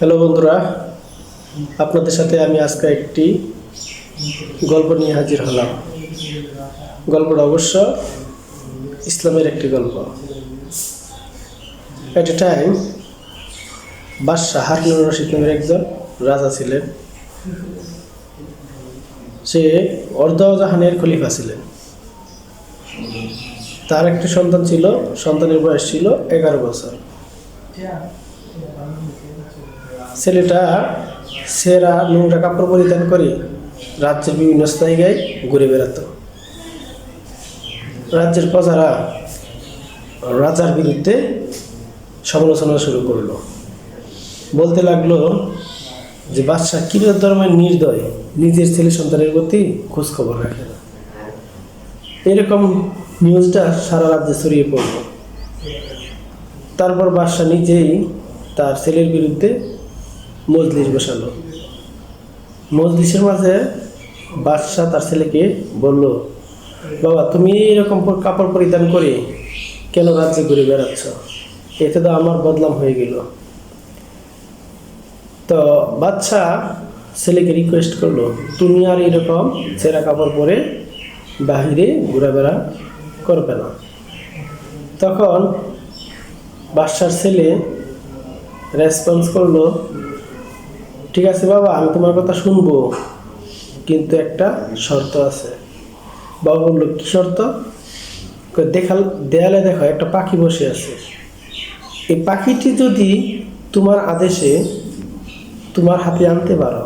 Hello বন্ধুরা, আপনাদের সাথে আমি আজকে একটি গল্প নিয়ে হাজির হলাম। গল্পটা অবশ্য ইসলামের একটি গল্প। এট এ টাইম বাদশাহ হারুনুর রশিদ নামের একজন রাজা ছিলেন। সে অর্ধজাহানের খলিফা ছিলেন। তার একটি সন্তান ছিল, সন্তানের বয়স ছিল 11 বছর। ছেলেটা সেরা নোংরা কাপড় পরিধান করে রাজ্যের বিভিন্ন জায়গায় ঘুরে বেড়াতো। রাজ্যের প্রজারা রাজার বিরুদ্ধে সমালোচনা শুরু করলো। বলতে লাগলো যে বাদশাহ কি ধর্মের নির্দয়, নিজের ছেলে সন্তানের প্রতি খোঁজখবর রাখে না। এরকম নিউজটা সারা রাজ্যে ছড়িয়ে পড়ল। তারপর বাদশাহ নিজেই তার ছেলের বিরুদ্ধে মজলিস বসালো। মজলিসের মাঝে বাদশাহ তার ছেলেকে বলল, বাবা, তুমি এরকম কাপড় পরিধান করে কেন রাজ্যে ঘুরে বেড়াচ্ছ? এতে তো আমার বদনাম হয়ে গেল। তো বাদশাহ ছেলেকে রিকোয়েস্ট করলো, তুমি আর এরকম ছেঁড়া কাপড় পরে বাহিরে ঘোরাফেরা করবে না। তখন বাদশার ছেলে রেসপন্স করলো, ঠিক আছে বাবা, আমি তোমার কথা শুনবো, কিন্তু একটা শর্ত আছে। বাবা বললো, কি শর্ত? দেয়ালে দেখো একটা পাখি বসে আছে। এই পাখিটি যদি তোমার আদেশে তোমার হাতে আনতে পারো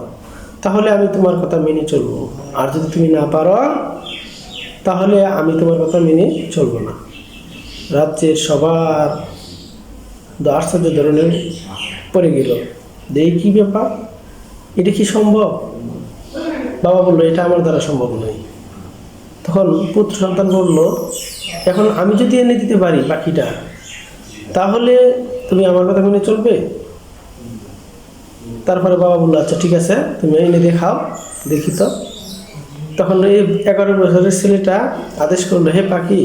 তাহলে আমি তোমার কথা মেনে চলবো, আর যদি তুমি না পারো তাহলে আমি তোমার কথা মেনে চলবো না। রাজ্যের সবার আশ্চর্য ধরনের পড়ে গেল, দেখি কি ব্যাপার, এটা কি সম্ভব? বাবা বললো, এটা আমার দ্বারা সম্ভব নয়। তখন পুত্র সন্তান বলল, এখন আমি যদি এনে দিতে পারি পাখিটা, তাহলে তুমি আমার কথা মেনে চলবে? তারপরে বাবা বললো, আচ্ছা ঠিক আছে, তুমি এনে দেখাও, দেখি তো। তখন এই 11 বছরের ছেলেটা আদেশ করলো, হে পাখি,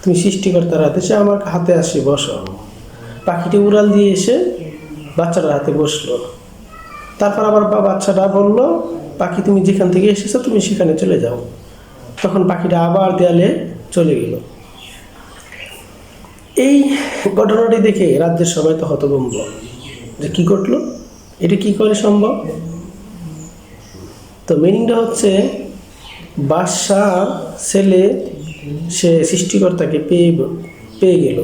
তুমি সৃষ্টিকর্তার আদেশে আমার হাতে আসি বসো। পাখিটি উড়াল দিয়ে এসে বাচ্চাটার হাতে বসলো। তারপর আবার বাচ্চাটা বললো, পাখি তুমি যেখান থেকে এসেছো তুমি সেখানে চলে যাও। তখন পাখিটা আবার দেয়ালে চলে গেল। এই ঘটনাটি দেখে রাজ্যের সবাই তো হতভম্ব, যে কি ঘটলো, এটা কি করে সম্ভব? তো মিনিংটা হচ্ছে, বাদশাহ ছেলে সে সৃষ্টিকর্তাকে পেয়ে গেল,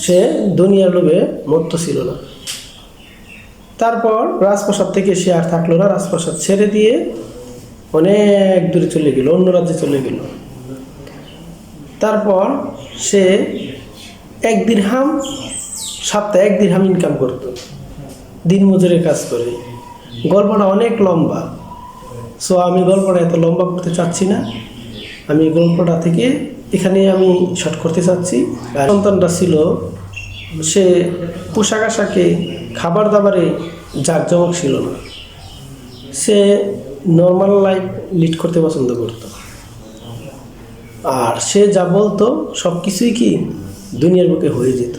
সে দুনিয়ার লোভে মত্ত ছিল না। তারপর রাজপ্রাসাদ থেকে সে আর থাকলো না, রাজপ্রাসাদ ছেড়ে দিয়ে অনেক দূরে চলে গেল, অন্য রাজ্যে চলে গেল। তারপর সে 1 দিরহাম সপ্তাহে 1 দিরহাম ইনকাম করতো, দিনমজুরের কাজ করে। গল্পটা অনেক লম্বা, সো আমি গল্পটা এত লম্বা করতে চাচ্ছি না। আমি গল্পটা থেকে এখানে আমি শর্ট করতে চাচ্ছি। আর সন্তানটা ছিল, সে পোশাক আশাকে, খাবার দাবারে জাঁকজমক ছিল না। সে নর্মাল লাইফ লিড করতে পছন্দ করত। আর সে যা বলতো সব কিছুই কি দুনিয়ার বুকে হয়ে যেত।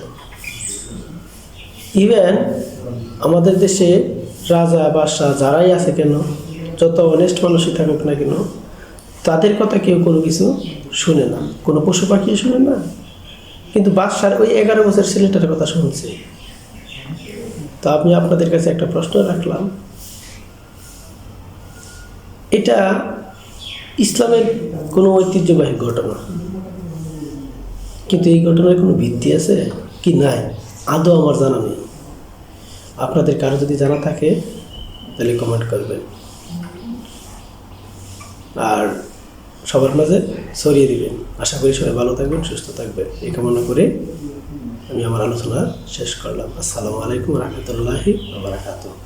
ইভেন আমাদের দেশে রাজা বাদশাহ যারাই আছে কেন, যত অনেস্ট মানুষই থাকুক না কেন, তাদের কথা কেউ কোনো কিছু শুনে না, কোনো পশু পাখিও শুনে না। কিন্তু বাদশার ওই 11 বছর ছেলেটার কথা শুনছে। তো আমি আপনাদের কাছে একটা প্রশ্ন রাখলাম, এটা ইসলামের কোনো ঐতিহ্যবাহী ঘটনা, কিন্তু এই ঘটনার কোনো ভিত্তি আছে কি নাই আদৌ আমার জানা নেই। আপনাদের কারো যদি জানা থাকে তাহলে কমেন্ট করবেন, আর সবার মাঝে ছড়িয়ে দিবেন। আশা করি সবাই ভালো থাকবেন, সুস্থ থাকবেন, এই কামনা করে আমি আমার আলোচনা শেষ করলাম। আসসালামু আলাইকুম রহমতুল্লাহি ওয়া বারাকাতুহু।